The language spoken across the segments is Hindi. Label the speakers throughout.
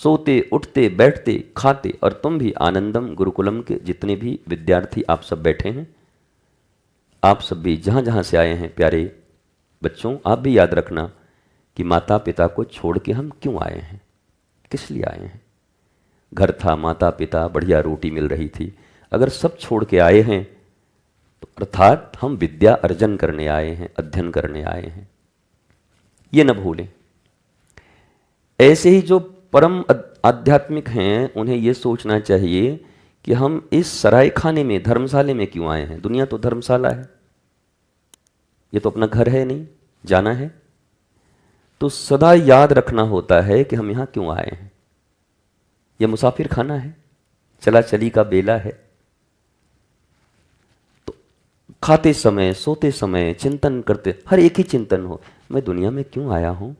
Speaker 1: सोते उठते बैठते खाते, और तुम भी आनंदम गुरुकुलम के जितने भी विद्यार्थी आप सब बैठे हैं, आप सब भी जहाँ जहाँ से आए हैं प्यारे बच्चों, आप भी याद रखना कि माता पिता को छोड़ के हम क्यों आए हैं, किस लिए आए हैं। घर था, माता पिता, बढ़िया रोटी मिल रही थी, अगर सब छोड़ के आए हैं तो अर्थात हम विद्या अर्जन करने आए हैं, अध्ययन करने आए हैं, ये न भूलें। ऐसे ही जो परम आध्यात्मिक हैं उन्हें यह सोचना चाहिए कि हम इस सराय खाने में, धर्मशाले में क्यों आए हैं। दुनिया तो धर्मशाला है, ये तो अपना घर है नहीं, जाना है। तो सदा याद रखना होता है कि हम यहां क्यों आए हैं। यह मुसाफिर खाना है, चला चली का बेला है। तो खाते समय, सोते समय चिंतन करते, हर एक ही चिंतन हो, मैं दुनिया में क्यों आया हूं।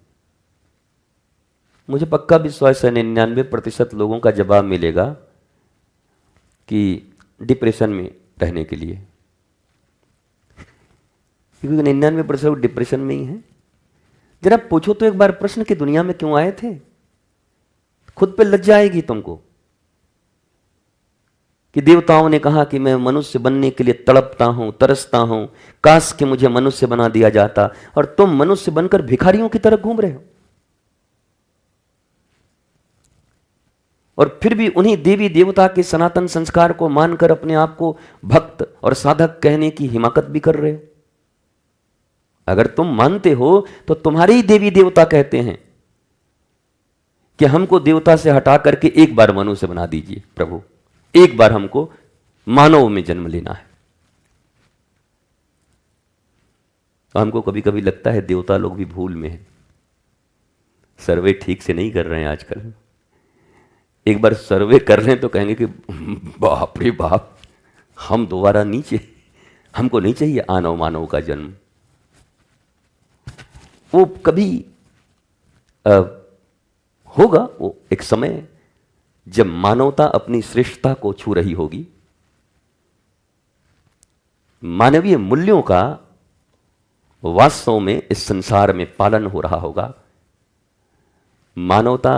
Speaker 1: मुझे पक्का विश्वास है 99% लोगों का जवाब मिलेगा कि डिप्रेशन में रहने के लिए, क्योंकि 99% डिप्रेशन में ही है। जरा पूछो तो एक बार प्रश्न कि दुनिया में क्यों आए थे, खुद पे लज्जा आएगी तुमको कि देवताओं ने कहा कि मैं मनुष्य बनने के लिए तड़पता हूं, तरसता हूं, काश कि मुझे मनुष्य बना दिया जाता, और तुम मनुष्य बनकर भिखारियों की तरह घूम रहे हो। और फिर भी उन्हीं देवी देवता के सनातन संस्कार को मानकर अपने आप को भक्त और साधक कहने की हिमाकत भी कर रहे हो। अगर तुम मानते हो तो तुम्हारे ही देवी देवता कहते हैं कि हमको देवता से हटा करके एक बार मनुष्य बना दीजिए प्रभु, एक बार हमको मानव में जन्म लेना है। हमको कभी कभी लगता है देवता लोग भी भूल में हैं, सर्वे ठीक से नहीं कर रहे हैं आजकल। एक बार सर्वे कर लें तो कहेंगे कि बाप रे बाप, हम दोबारा नीचे, हमको नहीं चाहिए आनव मानव का जन्म। वो कभी होगा, वो एक समय जब मानवता अपनी श्रेष्ठता को छू रही होगी, मानवीय मूल्यों का वास्तव में इस संसार में पालन हो रहा होगा, मानवता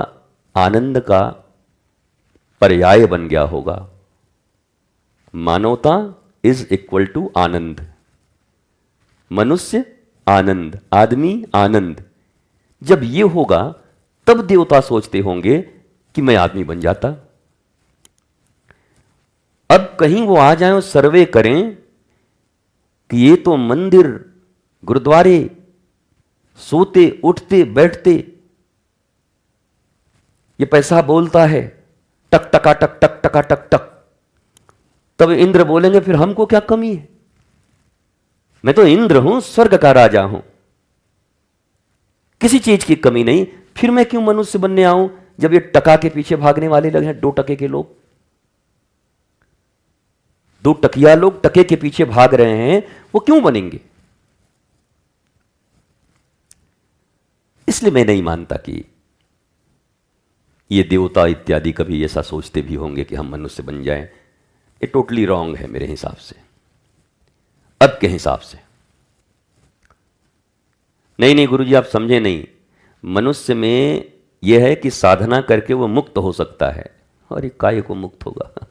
Speaker 1: आनंद का पर्याय बन गया होगा। मानवता इज इक्वल टू आनंद, मनुष्य आनंद, आदमी आनंद। जब ये होगा तब देवता सोचते होंगे कि मैं आदमी बन जाता। अब कहीं वो आ जाएं और सर्वे करें कि ये तो मंदिर, गुरुद्वारे, सोते उठते बैठते ये पैसा बोलता है, टक टका टक टक टका टक टक, तब इंद्र बोलेंगे फिर हमको क्या कमी है, मैं तो इंद्र हूं, स्वर्ग का राजा हूं, किसी चीज की कमी नहीं, फिर मैं क्यों मनुष्य बनने आऊं। जब ये टका के पीछे भागने वाले लगे हैं, 2 टके के लोग, 2 टकिया लोग टके के पीछे भाग रहे हैं, वो क्यों बनेंगे। इसलिए मैं नहीं मानता कि ये देवता इत्यादि कभी ऐसा सोचते भी होंगे कि हम मनुष्य बन जाएं। ये टोटली रॉन्ग है मेरे हिसाब से, अब के हिसाब से। नहीं गुरुजी आप समझे नहीं, मनुष्य में यह है कि साधना करके वो मुक्त हो सकता है। और काय को मुक्त होगा,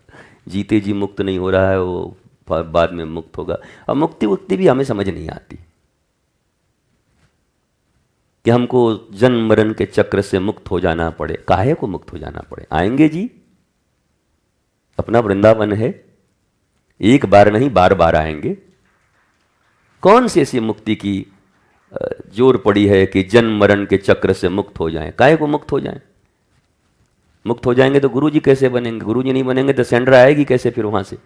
Speaker 1: जीते जी मुक्त नहीं हो रहा है, वो बाद में मुक्त होगा। अब मुक्ति भी हमें समझ नहीं आती कि हमको जन्म मरण के चक्र से मुक्त हो जाना पड़े। काहे को मुक्त हो जाना पड़े, आएंगे जी, अपना वृंदावन है, एक बार नहीं बार बार आएंगे। कौन सी ऐसी मुक्ति की जोर पड़ी है कि जन्म मरण के चक्र से मुक्त हो जाएं। काहे को मुक्त हो जाएं, मुक्त हो जाएंगे तो गुरुजी कैसे बनेंगे, गुरुजी नहीं बनेंगे तो सेंड्रा आएगी कैसे फिर वहां से।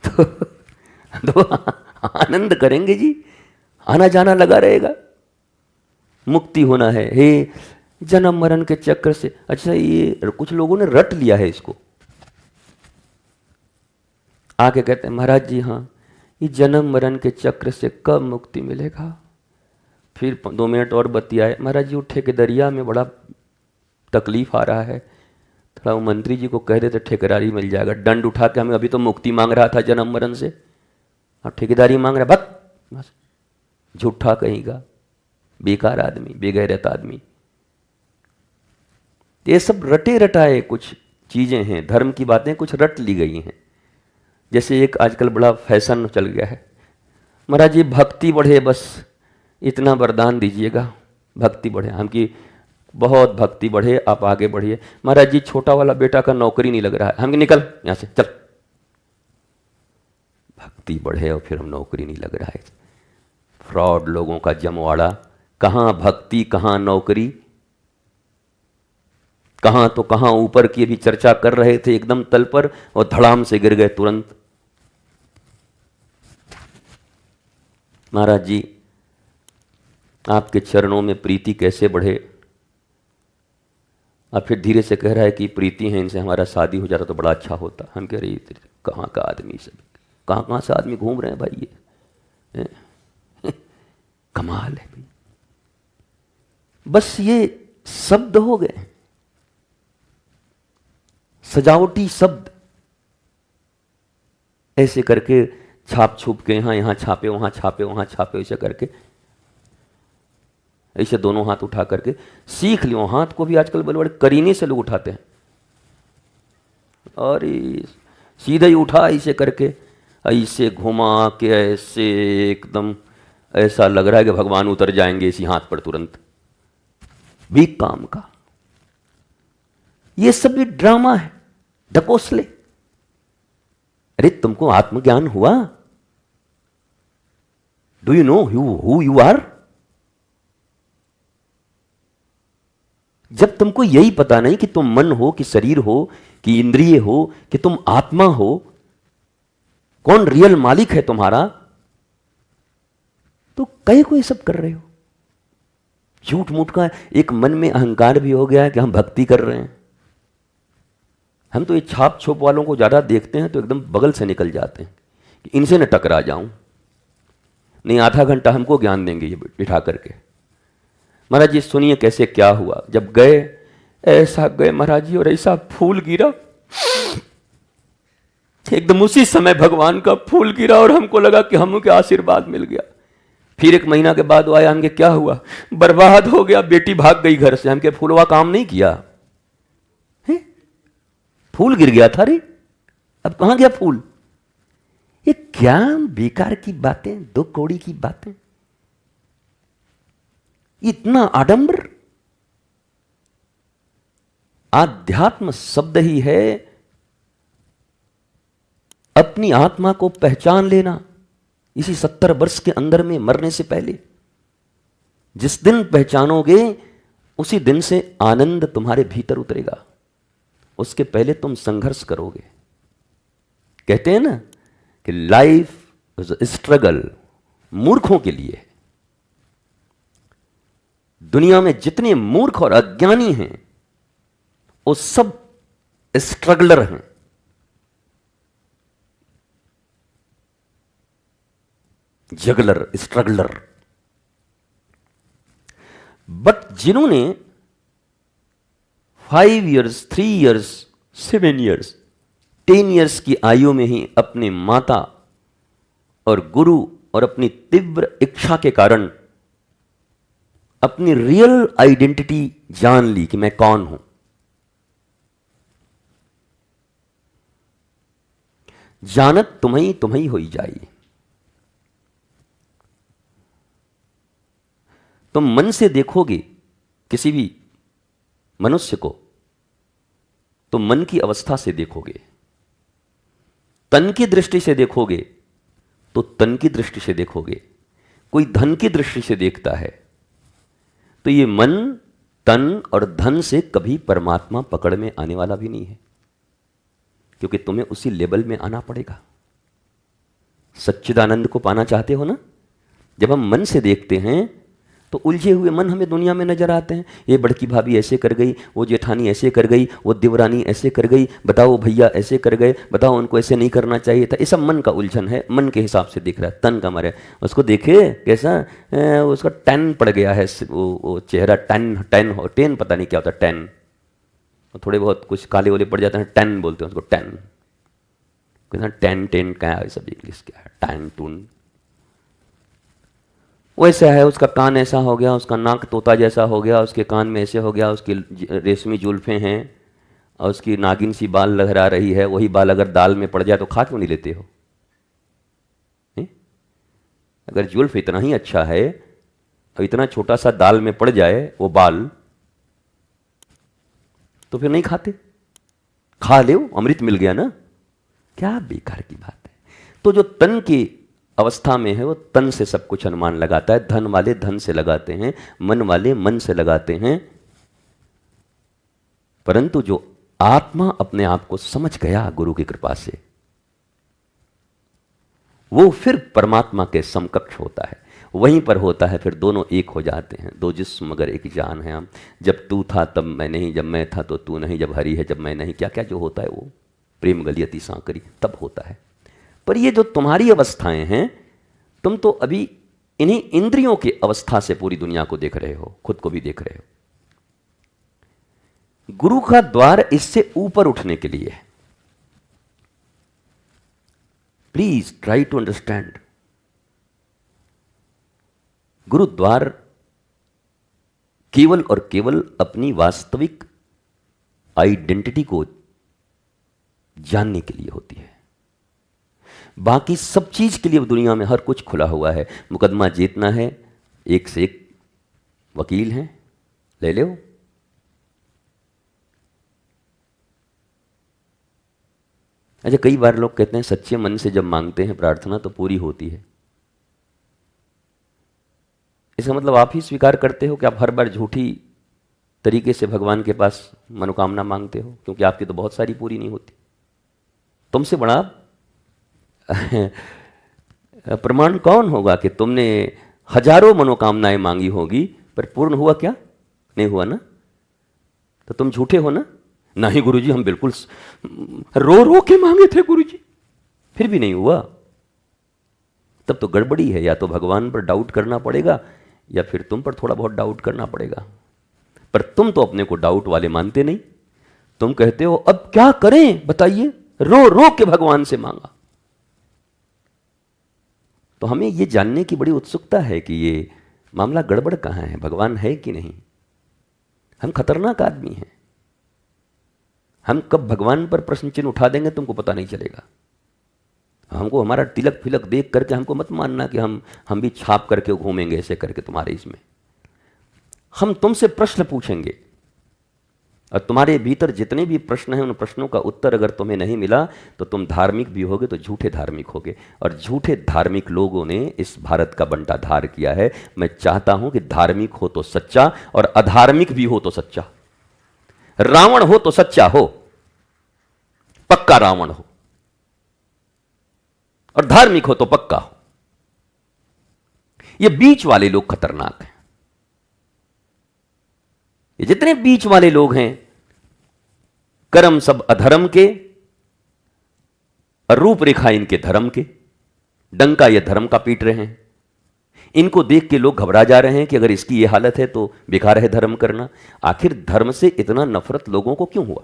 Speaker 1: तो आनंद करेंगे जी, आना जाना लगा रहेगा। मुक्ति होना है, हे जन्म मरण के चक्र से। अच्छा, ये कुछ लोगों ने रट लिया है इसको, आके कहते हैं महाराज जी हाँ, ये जन्म मरण के चक्र से कब मुक्ति मिलेगा। फिर 2 मिनट और बतियाए, महाराज जी वो ठेकेदारिया में बड़ा तकलीफ आ रहा है, थोड़ा वो मंत्री जी को कह देते ठेकेदारी मिल जाएगा। दंड उठा के हमें, अभी तो मुक्ति मांग रहा था जन्म मरण से, अब ठेकेदारी मांग रहा, बस झूठा कहेगा, बेकार आदमी, बेगैरत आदमी। ये सब रटे रटाए कुछ चीज़ें हैं, धर्म की बातें कुछ रट ली गई हैं। जैसे एक आजकल बड़ा फैशन चल गया है, महाराज जी भक्ति बढ़े, बस इतना वरदान दीजिएगा, भक्ति बढ़े, हम की बहुत भक्ति बढ़े, आप आगे बढ़िए। महाराज जी छोटा वाला बेटा का नौकरी नहीं लग रहा है, हम निकल यहाँ से, चल। भक्ति बढ़े और फिर हम नौकरी नहीं लग रहा है। फ्रॉड लोगों का जमवाड़ा, कहाँ भक्ति कहाँ नौकरी, कहाँ तो कहाँ ऊपर की भी चर्चा कर रहे थे एकदम तल पर और धड़ाम से गिर गए तुरंत। महाराज जी आपके चरणों में प्रीति कैसे बढ़े, और फिर धीरे से कह रहा है कि प्रीति है, इनसे हमारा शादी हो जाता तो बड़ा अच्छा होता। हम कह रहे कहाँ का आदमी, सब कहाँ कहाँ से आदमी घूम रहे हैं भाई, ये कमाल है भाई। बस ये शब्द हो गए, सजावटी शब्द, ऐसे करके छाप छुप के यहाँ छापे वहाँ छापे वहाँ छापे, ऐसे करके, ऐसे दोनों हाथ उठा करके सीख लियो। हाथ को भी आजकल बड़े बड़े करीने से लोग उठाते हैं, और सीधे ही उठा ऐसे करके, ऐसे घुमा के, ऐसे एकदम ऐसा लग रहा है कि भगवान उतर जाएंगे इसी हाथ पर तुरंत, भी काम का। ये सब भी ड्रामा है, ढकोसले। अरे तुमको आत्मज्ञान हुआ? Do you know who you are? जब तुमको यही पता नहीं कि तुम मन हो कि शरीर हो कि इंद्रिय हो कि तुम आत्मा हो, कौन रियल मालिक है तुम्हारा, तो कई को ये सब कर रहे हो। झूठ मूठ का एक मन में अहंकार भी हो गया है कि हम भक्ति कर रहे हैं। हम तो ये छाप छोप वालों को ज्यादा देखते हैं तो एकदम बगल से निकल जाते हैं कि इनसे न टकरा जाऊं, नहीं आधा घंटा हमको ज्ञान देंगे ये बिठा करके। महाराज जी सुनिए कैसे क्या हुआ। जब गए, ऐसा गए महाराज जी, और ऐसा फूल गिरा, एकदम उसी समय भगवान का फूल गिरा और हमको लगा कि हमको आशीर्वाद मिल गया। फिर 1 महीना के बाद वो आया, हमके क्या हुआ? बर्बाद हो गया, बेटी भाग गई घर से। हमके फूलवा काम नहीं किया है? फूल गिर गया था रे, अब कहां गया फूल? ये क्या बेकार की बातें, 2 कौड़ी की बातें, इतना आडंबर। आध्यात्म शब्द ही है अपनी आत्मा को पहचान लेना। इसी 70 वर्ष के अंदर में मरने से पहले, जिस दिन पहचानोगे उसी दिन से आनंद तुम्हारे भीतर उतरेगा। उसके पहले तुम संघर्ष करोगे। कहते हैं ना कि लाइफ इज अ स्ट्रगल, मूर्खों के लिए। दुनिया में जितने मूर्ख और अज्ञानी हैं वो सब स्ट्रगलर हैं। Juggler, struggler. बट जिन्होंने 5 इयर्स, 3 इयर्स, 7 इयर्स, 10 इयर्स की आयु में ही अपने माता और गुरु और अपनी तीव्र इच्छा के कारण अपनी रियल आइडेंटिटी जान ली कि मैं कौन हूं। जानत तुम्हें तुम्हें होई जाई। तुम मन से देखोगे किसी भी मनुष्य को तो मन की अवस्था से देखोगे, तन की दृष्टि से देखोगे तो तन की दृष्टि से देखोगे। कोई धन की दृष्टि से देखता है तो ये मन, तन और धन से कभी परमात्मा पकड़ में आने वाला भी नहीं है, क्योंकि तुम्हें उसी लेवल में आना पड़ेगा। सच्चिदानंद को पाना चाहते हो ना? जब हम मन से देखते हैं तो उलझे हुए मन हमें दुनिया में नजर आते हैं। ये बड़की भाभी ऐसे कर गई, वो जेठानी ऐसे कर गई, वो देवरानी ऐसे कर गई, बताओ भैया ऐसे कर गए, बताओ उनको ऐसे नहीं करना चाहिए था। ये सब मन का उलझन है, मन के हिसाब से दिख रहा है, तन का मारे। उसको देखे कैसा उसका टैन पड़ गया है, वो चेहरा टैन पता नहीं क्या होता टैन, थोड़े बहुत कुछ काले वाले पड़ जाते हैं, टैन बोलते हैं उसको, टैन। टैन टेन क्या है, सब इंग्लिश क्या है, टैन टून। वो ऐसा है, उसका कान ऐसा हो गया, उसका नाक तोता जैसा हो गया, उसके कान में ऐसे हो गया, उसकी रेशमी जुल्फें हैं और उसकी नागिन सी बाल लहरा रही है। वही बाल अगर दाल में पड़ जाए तो खा क्यों नहीं लेते हो? अगर जुल्फ इतना ही अच्छा है और इतना छोटा सा दाल में पड़ जाए वो बाल, तो फिर नहीं खाते? खा ले, अमृत मिल गया ना। क्या बेकार की बात है। तो जो तन की अवस्था में है वो तन से सब कुछ अनुमान लगाता है। धन वाले धन से लगाते हैं, मन वाले मन से लगाते हैं। परंतु जो आत्मा अपने आप को समझ गया गुरु की कृपा से, वो फिर परमात्मा के समकक्ष होता है, वहीं पर होता है, फिर दोनों एक हो जाते हैं। दो जिस्म मगर एक जान है हम, जब तू था तब मैं नहीं, जब मैं था तो तू नहीं, जब हरि है जब मैं नहीं, क्या क्या जो होता है वो प्रेम गलियती सांकरी तब होता है। पर ये जो तुम्हारी अवस्थाएं हैं, तुम तो अभी इन्हीं इंद्रियों की अवस्था से पूरी दुनिया को देख रहे हो, खुद को भी देख रहे हो। गुरु का द्वार इससे ऊपर उठने के लिए है। Please try to understand. Gurdwara केवल और केवल अपनी वास्तविक आइडेंटिटी को जानने के लिए होती है। बाकी सब चीज के लिए दुनिया में हर कुछ खुला हुआ है। मुकदमा जीतना है, एक से एक वकील हैं, ले लो। अच्छा, कई बार लोग कहते हैं सच्चे मन से जब मांगते हैं प्रार्थना तो पूरी होती है। इसका मतलब आप ही स्वीकार करते हो कि आप हर बार झूठी तरीके से भगवान के पास मनोकामना मांगते हो, क्योंकि आपकी तो बहुत सारी पूरी नहीं होती। तुमसे बड़ा प्रमाण कौन होगा कि तुमने हजारों मनोकामनाएं मांगी होगी पर पूर्ण हुआ क्या? नहीं हुआ ना, तो तुम झूठे हो ना। नहीं गुरुजी, हम बिल्कुल रो रो के मांगे थे गुरुजी, फिर भी नहीं हुआ, तब तो गड़बड़ी है। या तो भगवान पर डाउट करना पड़ेगा या फिर तुम पर थोड़ा बहुत डाउट करना पड़ेगा। पर तुम तो अपने को डाउट वाले मानते नहीं। तुम कहते हो अब क्या करें बताइए, रो रो के भगवान से मांगा। तो हमें यह जानने की बड़ी उत्सुकता है कि ये मामला गड़बड़ कहां है, भगवान है कि नहीं। हम खतरनाक आदमी हैं। हम कब भगवान पर प्रश्न चिन्ह उठा देंगे तुमको पता नहीं चलेगा। हमको हमारा तिलक फिलक देख करके हमको मत मानना कि हम भी छाप करके घूमेंगे ऐसे करके तुम्हारे इसमें। हम तुमसे प्रश्न पूछेंगे और तुम्हारे भीतर जितने भी प्रश्न हैं उन प्रश्नों का उत्तर अगर तुम्हें नहीं मिला तो तुम धार्मिक भी होगे तो झूठे धार्मिक होगे। और झूठे धार्मिक लोगों ने इस भारत का बंटाधार किया है। मैं चाहता हूं कि धार्मिक हो तो सच्चा और अधार्मिक भी हो तो सच्चा। रावण हो तो सच्चा हो, पक्का रावण हो, और धार्मिक हो तो पक्का हो। ये बीच वाले लोग खतरनाक हैं। ये जितने बीच वाले लोग हैं, कर्म सब अधर्म के और रूपरेखा इनके धर्म के, डंका ये धर्म का पीट रहे हैं। इनको देख के लोग घबरा जा रहे हैं कि अगर इसकी ये हालत है तो बेकार है धर्म करना। आखिर धर्म से इतना नफरत लोगों को क्यों हुआ?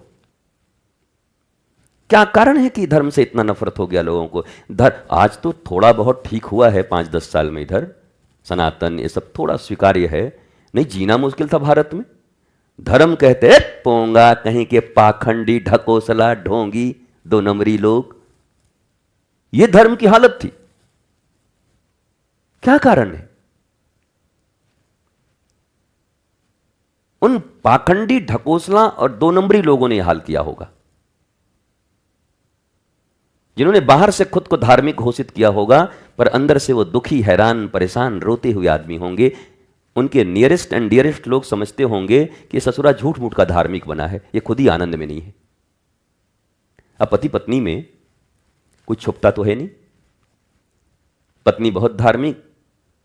Speaker 1: क्या कारण है कि धर्म से इतना नफरत हो गया लोगों को? आज तो थोड़ा बहुत ठीक हुआ है 5-10 साल में, इधर सनातन ये सब थोड़ा स्वीकार्य है, नहीं जीना मुश्किल था भारत में। धर्म कहते पोंगा कहीं के पाखंडी ढकोसला ढोंगी 2 नंबरी लोग, ये धर्म की हालत थी। क्या कारण है? उन पाखंडी ढकोसला और 2 नंबरी लोगों ने यह हाल किया होगा, जिन्होंने बाहर से खुद को धार्मिक घोषित किया होगा पर अंदर से वो दुखी, हैरान, परेशान, रोते हुए आदमी होंगे। उनके नियरेस्ट एंड डियरेस्ट लोग समझते होंगे कि ससुरा झूठ मूठ का धार्मिक बना है, ये खुद ही आनंद में नहीं है। अब पति पत्नी में कुछ छुपता तो है नहीं। पत्नी बहुत धार्मिक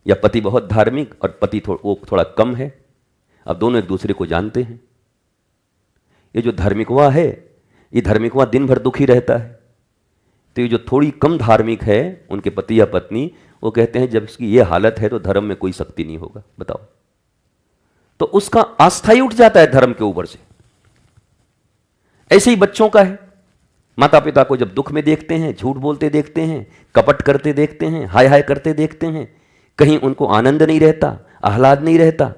Speaker 1: या पति बहुत धार्मिक और पति वो थोड़ा कम है। अब दोनों एक दूसरे को जानते हैं। ये जो धार्मिकवा है, ये धार्मिकवा दिन भर दुखी रहता है। तो ये जो थोड़ी कम धार्मिक है, उनके पति या पत्नी, वो कहते हैं जब इसकी ये हालत है तो धर्म में कोई शक्ति नहीं होगा। बताओ, तो उसका आस्था ही उठ जाता है धर्म के ऊपर से। ऐसे ही बच्चों का है। माता पिता को जब दुख में देखते हैं, झूठ बोलते देखते हैं, कपट करते देखते हैं, हाय हाय करते देखते हैं, कहीं उनको आनंद नहीं रहता, आह्लाद नहीं रहता,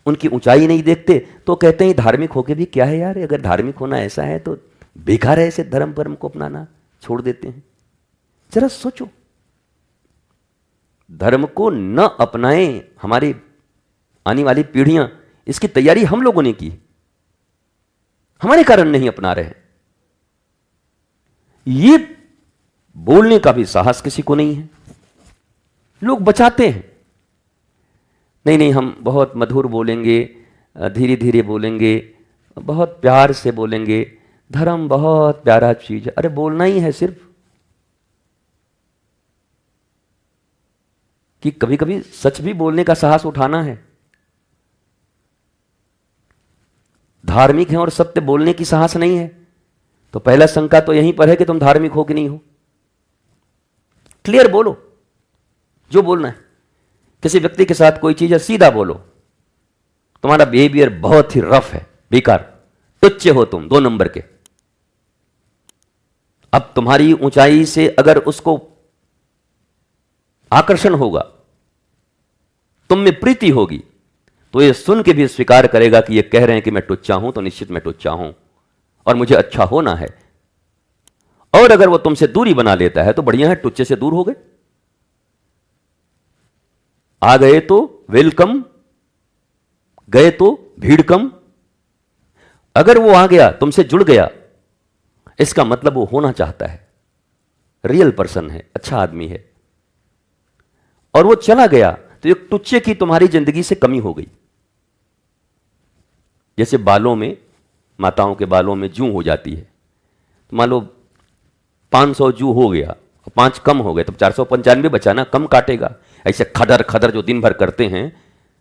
Speaker 1: उनकी ऊंचाई नहीं देखते, तो कहते हैं धार्मिक होके भी क्या है यार, अगर धार्मिक होना ऐसा है तो बेकार है ऐसे धर्म परम को अपनाना, छोड़ देते हैं। जरा सोचो, धर्म को न अपनाएं हमारी आने वाली पीढ़ियां, इसकी तैयारी हम लोगों ने की, हमारे कारण नहीं अपना रहे। ये बोलने का भी साहस किसी को नहीं है। लोग बचाते हैं, नहीं नहीं हम बहुत मधुर बोलेंगे, धीरे धीरे बोलेंगे, बहुत प्यार से बोलेंगे, धर्म बहुत प्यारा चीज है। अरे बोलना ही है सिर्फ, कि कभी कभी सच भी बोलने का साहस उठाना है। धार्मिक है और सत्य बोलने की साहस नहीं है, तो पहला शंका तो यहीं पर है कि तुम धार्मिक हो कि नहीं हो। क्लियर बोलो जो बोलना है। किसी व्यक्ति के साथ कोई चीज है, सीधा बोलो, तुम्हारा बिहेवियर बहुत ही रफ है, बेकार, तुच्छ हो तुम, 2 नंबर के। अब तुम्हारी ऊंचाई से अगर उसको आकर्षण होगा, तुम में प्रीति होगी, तो ये सुन के भी स्वीकार करेगा कि ये कह रहे हैं कि मैं टुच्चा हूं, तो निश्चित मैं टुच्चा हूं और मुझे अच्छा होना है। और अगर वो तुमसे दूरी बना लेता है तो बढ़िया है, टुच्चे से दूर हो गए, आ गए तो वेलकम, गए तो भीड़ कम। अगर वो आ गया, तुमसे जुड़ गया, इसका मतलब वो होना चाहता है, रियल पर्सन है, अच्छा आदमी है। और वो चला गया तो एक टुच्चे की तुम्हारी जिंदगी से कमी हो गई। जैसे बालों में, माताओं के बालों में जूं हो जाती है, तो मान लो 500 जू हो गया, 5 कम हो गए, तब 495 बचा ना, कम काटेगा। ऐसे खदर खदर जो दिन भर करते हैं,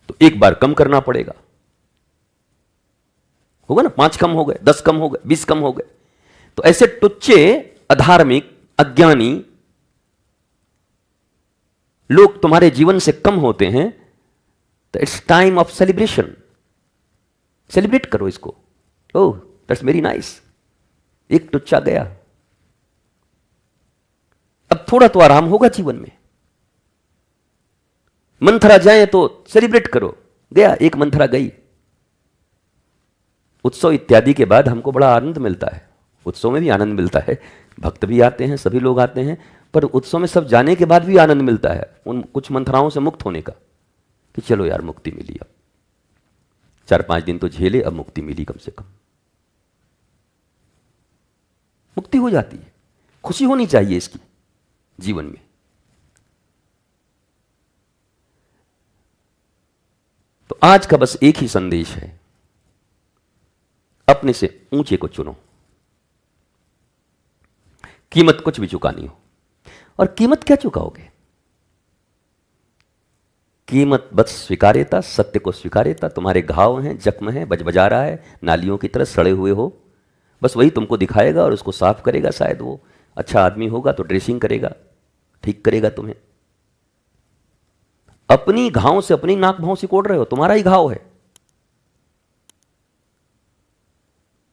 Speaker 1: तो एक बार कम करना पड़ेगा, होगा ना। 5 कम हो गए, 10 कम हो गए, 20 कम हो गए। तो ऐसे टुच्चे, अधार्मिक, अज्ञानी लोग तुम्हारे जीवन से कम होते हैं, तो it's time of celebration. Celebrate करो इसको। ओह दैट्स वेरी नाइस, एक टुच्चा गया, अब थोड़ा तो आराम होगा जीवन में। मंथरा जाए तो सेलिब्रेट करो, गया, एक मंथरा गई। उत्सव इत्यादि के बाद हमको बड़ा आनंद मिलता है, उत्सव में भी आनंद मिलता है, भक्त भी आते हैं, सभी लोग आते हैं, पर उत्सव में सब जाने के बाद भी आनंद मिलता है उन कुछ मंथराओं से मुक्त होने का, कि चलो यार मुक्ति मिली, अब 4-5 दिन तो झेले, अब मुक्ति मिली, कम से कम मुक्ति हो जाती है। खुशी होनी चाहिए इसकी जीवन में। तो आज का बस एक ही संदेश है, अपने से ऊंचे को चुनो, कीमत कुछ भी चुकानी हो। और कीमत क्या चुकाओगे? कीमत बस स्वीकार्यता, सत्य को स्वीकार्यता। तुम्हारे घाव हैं, जख्म है, बजबजा रहा है, नालियों की तरह सड़े हुए हो, बस वही तुमको दिखाएगा और उसको साफ करेगा। शायद वो अच्छा आदमी होगा तो ड्रेसिंग करेगा, ठीक करेगा तुम्हें। अपनी घाव से अपनी नाक भाव सिकोड़ रहे हो, तुम्हारा ही घाव है।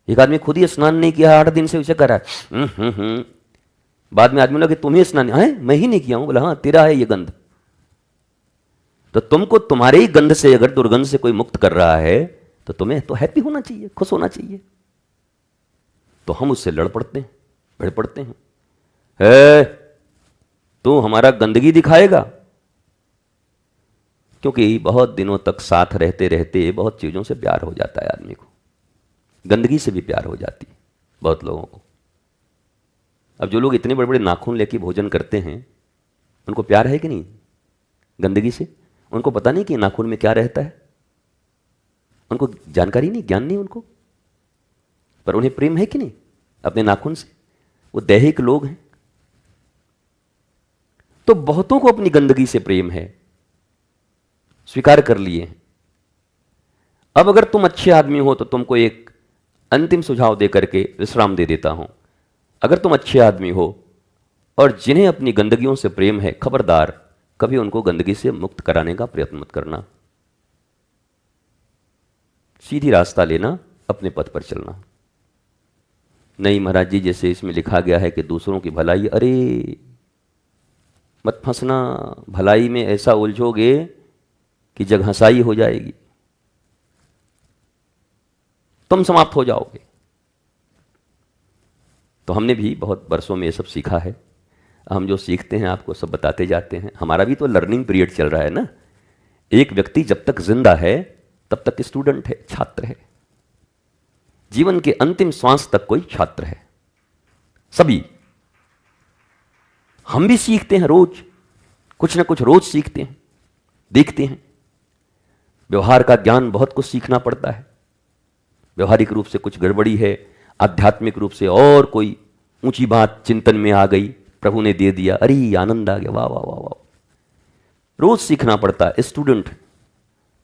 Speaker 1: एक आदमी खुद ही स्नान नहीं किया, 8 दिन से उसे कर रहा है, बाद में आदमी लगे तुम ही स्नान है, मैं ही नहीं किया हूं, बोला हाँ तेरा है ये गंध। तो तुमको तुम्हारे ही गंध से अगर दुर्गंध से कोई मुक्त कर रहा है, तो तुम्हें तो हैप्पी होना चाहिए, खुश होना चाहिए। तो हम उससे लड़ पड़ते हैं, भिड़ पड़ते हैं, तू हमारा गंदगी दिखाएगा। क्योंकि बहुत दिनों तक साथ रहते रहते बहुत चीजों से प्यार हो जाता है आदमी को, गंदगी से भी प्यार हो जाती है बहुत लोगों को। अब जो लोग इतने बड़े बड़े नाखून लेके भोजन करते हैं, उनको प्यार है कि नहीं गंदगी से? उनको पता नहीं कि नाखून में क्या रहता है, उनको जानकारी नहीं, ज्ञान नहीं उनको, पर उन्हें प्रेम है कि नहीं अपने नाखून से? वो दैहिक लोग हैं। तो बहुतों को अपनी गंदगी से प्रेम है, स्वीकार कर लिए हैं। अब अगर तुम अच्छे आदमी हो तो तुमको एक अंतिम सुझाव देकर के विश्राम दे देता हूं। अगर तुम अच्छे आदमी हो और जिन्हें अपनी गंदगियों से प्रेम है, खबरदार कभी उनको गंदगी से मुक्त कराने का प्रयत्न मत करना। सीधी रास्ता लेना, अपने पथ पर चलना। नहीं महाराज जी, जैसे इसमें लिखा गया है कि दूसरों की भलाई, अरे मत फंसना, भलाई में ऐसा उलझोगे कि जग हंसाई हो जाएगी, तुम समाप्त हो जाओगे। तो हमने भी बहुत वर्षों में ये सब सीखा है। हम जो सीखते हैं आपको सब बताते जाते हैं। हमारा भी तो लर्निंग पीरियड चल रहा है ना। एक व्यक्ति जब तक जिंदा है तब तक स्टूडेंट है, छात्र है। जीवन के अंतिम श्वास तक कोई छात्र है। सभी हम भी सीखते हैं, रोज कुछ ना कुछ रोज सीखते हैं, देखते हैं। व्यवहार का ज्ञान बहुत कुछ सीखना पड़ता है। व्यवहारिक रूप से कुछ गड़बड़ी है, आध्यात्मिक रूप से और कोई ऊंची बात चिंतन में आ गई, प्रभु ने दे दिया, अरे आनंद आ गया, वाह वाह वाह वाह। रोज सीखना पड़ता है। स्टूडेंट,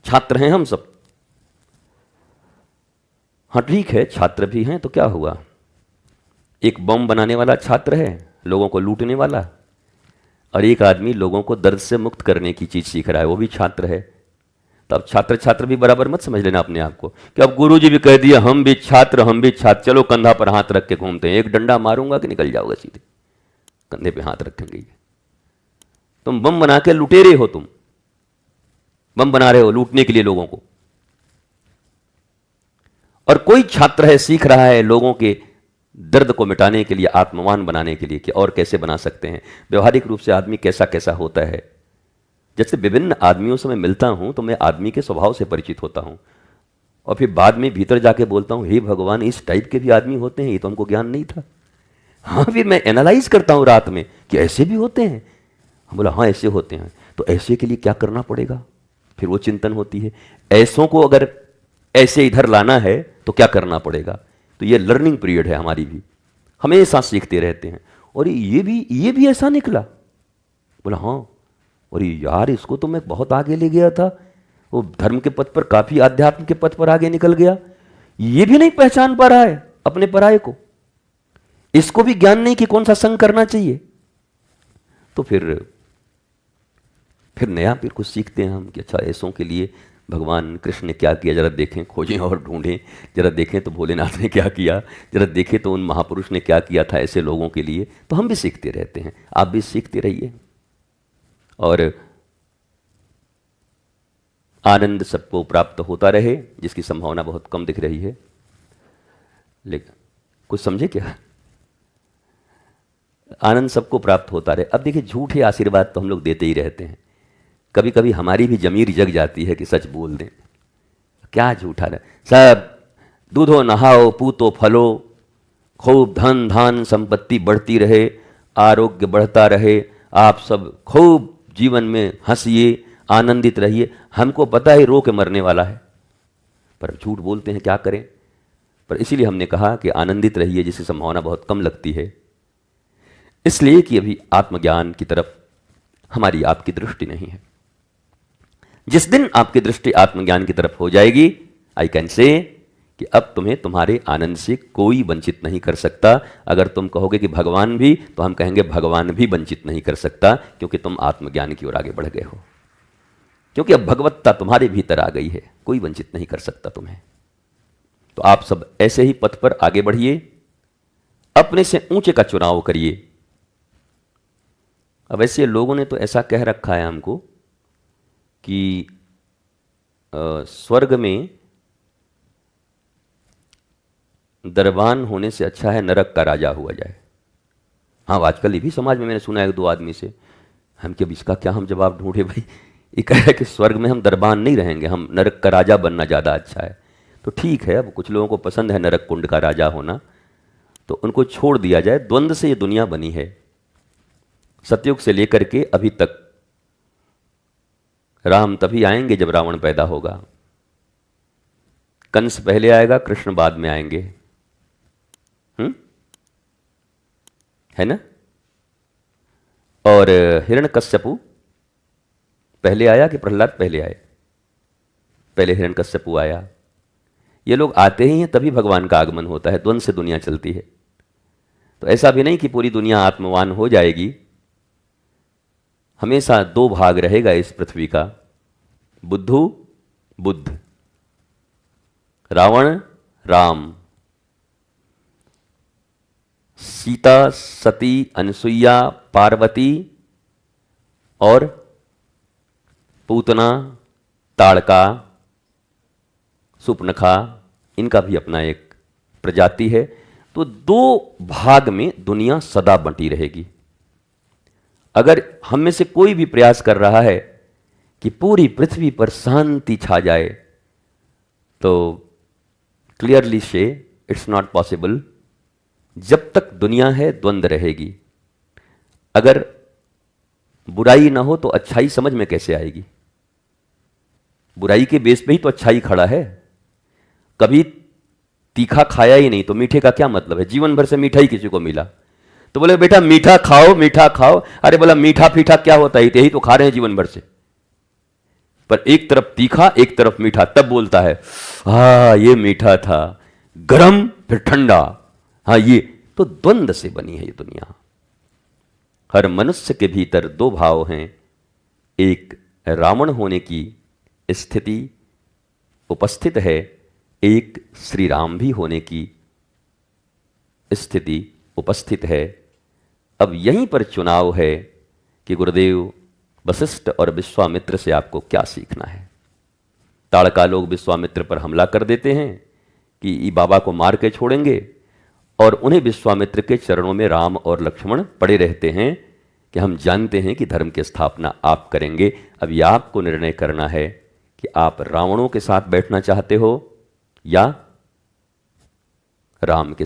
Speaker 1: छात्र हैं हम सब। हाँ ठीक है, छात्र भी हैं तो क्या हुआ। एक बम बनाने वाला छात्र है, लोगों को लूटने वाला, और एक आदमी लोगों को दर्द से मुक्त करने की चीज सीख रहा है, वो भी छात्र है। तब छात्र छात्र भी बराबर मत समझ लेना अपने आप को कि अब गुरुजी भी कह दिया हम भी छात्र, चलो कंधा पर हाथ रख के घूमते हैं, एक डंडा मारूंगा कि निकल जाओगे सीधे। कंधे पे हाथ रखेंगे। तुम बम बना के लुटेरे हो, तुम बम बना रहे हो लूटने के लिए लोगों को। और कोई छात्र है, सीख रहा है लोगों के दर्द को मिटाने के लिए, आत्मवान बनाने के लिए कि और कैसे बना सकते हैं। व्यवहारिक रूप से आदमी कैसा कैसा होता है। जैसे विभिन्न आदमियों से मैं मिलता हूं तो मैं आदमी के स्वभाव से परिचित होता हूं, और फिर बाद में भीतर जाके बोलता हूं हे भगवान, इस टाइप के भी आदमी होते हैं, ये तो हमको ज्ञान नहीं था। हाँ, फिर मैं एनालाइज करता हूं रात में कि ऐसे भी होते हैं। हम बोला हाँ ऐसे होते हैं, तो ऐसे के लिए क्या करना पड़ेगा। फिर वो चिंतन होती है, ऐसों को अगर ऐसे इधर लाना है तो क्या करना पड़ेगा। तो ये लर्निंग पीरियड है हमारी भी, हमेशा सीखते रहते हैं। और ये भी ऐसा निकला। बोला हाँ, और यार इसको तो मैं बहुत आगे ले गया था, वो धर्म के पथ पर, काफी आध्यात्म के पथ पर आगे निकल गया, ये भी नहीं पहचान पा रहा है अपने पराये को, इसको भी ज्ञान नहीं कि कौन सा संग करना चाहिए। तो फिर नया फिर कुछ सीखते हैं हम कि अच्छा ऐसों के लिए भगवान कृष्ण ने क्या किया, जरा देखें, खोजें और ढूंढें, जरा देखें तो भोलेनाथ ने क्या किया, जरा देखें तो उन महापुरुष ने क्या किया था ऐसे लोगों के लिए। तो हम भी सीखते रहते हैं, आप भी सीखते रहिए। और आनंद सबको प्राप्त होता रहे, जिसकी संभावना बहुत कम दिख रही है। लेकिन कुछ समझे क्या, आनंद सबको प्राप्त होता रहे। अब देखिए, झूठे आशीर्वाद तो हम लोग देते ही रहते हैं। कभी कभी हमारी भी जमीर जग जाती है कि सच बोल दें। क्या झूठा रहे, सब दूधो नहाओ पूतो फलो, खूब धन धान संपत्ति बढ़ती रहे, आरोग्य बढ़ता रहे, आप सब खूब जीवन में हंसिए, आनंदित रहिए। हमको पता है रो के मरने वाला है, पर झूठ बोलते हैं, क्या करें। पर इसीलिए हमने कहा कि आनंदित रहिए, जिसकी संभावना बहुत कम लगती है, इसलिए कि अभी आत्मज्ञान की तरफ हमारी आपकी दृष्टि नहीं है। जिस दिन आपकी दृष्टि आत्मज्ञान की तरफ हो जाएगी, आई कैन से कि अब तुम्हें तुम्हारे आनंद से कोई वंचित नहीं कर सकता। अगर तुम कहोगे कि भगवान भी, तो हम कहेंगे भगवान भी वंचित नहीं कर सकता, क्योंकि तुम आत्मज्ञान की ओर आगे बढ़ गए हो, क्योंकि अब भगवत्ता तुम्हारे भीतर आ गई है, कोई वंचित नहीं कर सकता तुम्हें। तो आप सब ऐसे ही पथ पर आगे बढ़िए, अपने से ऊंचे का चुनाव करिए। अब ऐसे लोगों ने तो ऐसा कह रखा है हमको कि स्वर्ग में दरबान होने से अच्छा है नरक का राजा हुआ जाए। हाँ, आजकल ये भी समाज में मैंने सुना है 2 आदमी से, हम कि अब इसका क्या हम जवाब ढूंढे भाई। ये कह रहा है कि स्वर्ग में हम दरबान नहीं रहेंगे, हम नरक का राजा बनना ज़्यादा अच्छा है। तो ठीक है, अब कुछ लोगों को पसंद है नरक कुंड का राजा होना, तो उनको छोड़ दिया जाए। द्वंद्व से ये दुनिया बनी है, सतयुग से लेकर के अभी तक। राम तभी आएंगे जब रावण पैदा होगा, कंस पहले आएगा, कृष्ण बाद में आएंगे। है ना। और हिरण्यकश्यपु पहले आया कि प्रहलाद पहले आए? पहले हिरण्यकश्यपु आया। ये लोग आते ही हैं तभी भगवान का आगमन होता है। द्वंद्व से दुनिया चलती है। तो ऐसा भी नहीं कि पूरी दुनिया आत्मवान हो जाएगी। हमेशा 2 भाग रहेगा इस पृथ्वी का, बुद्धू बुद्ध, रावण राम, सीता सती, अनसुईया, पार्वती और पूतना, ताड़का, सुपनखा, इनका भी अपना एक प्रजाति है। तो दो भाग में दुनिया सदा बंटी रहेगी। अगर हम में से कोई भी प्रयास कर रहा है कि पूरी पृथ्वी पर शांति छा जाए, तो क्लियरली से इट्स नॉट पॉसिबल। जब तक दुनिया है द्वंद्व रहेगी। अगर बुराई ना हो तो अच्छाई समझ में कैसे आएगी? बुराई के बेस पे ही तो अच्छाई खड़ा है। कभी तीखा खाया ही नहीं तो मीठे का क्या मतलब है? जीवन भर से मीठा ही किसी को मिला तो बोले बेटा मीठा खाओ, मीठा खाओ। अरे बोला मीठा फीठा क्या होता है? यही तो खा रहे हैं जीवन भर से। पर एक तरफ तीखा एक तरफ मीठा, तब बोलता है हाँ ये मीठा था, गरम फिर ठंडा। हाँ ये तो द्वंद्व से बनी है ये दुनिया। हर मनुष्य के भीतर दो भाव हैं। एक रावण होने की स्थिति उपस्थित है, एक श्री राम भी होने की स्थिति उपस्थित है। अब यहीं पर चुनाव है कि गुरुदेव वशिष्ठ और विश्वामित्र से आपको क्या सीखना है। ताड़का लोग विश्वामित्र पर हमला कर देते हैं कि ई बाबा को मार के छोड़ेंगे, और उन्हें विश्वामित्र के चरणों में राम और लक्ष्मण पड़े रहते हैं कि हम जानते हैं कि धर्म की स्थापना आप करेंगे। अब यह आपको निर्णय करना है कि आप रावणों के साथ बैठना चाहते हो या राम के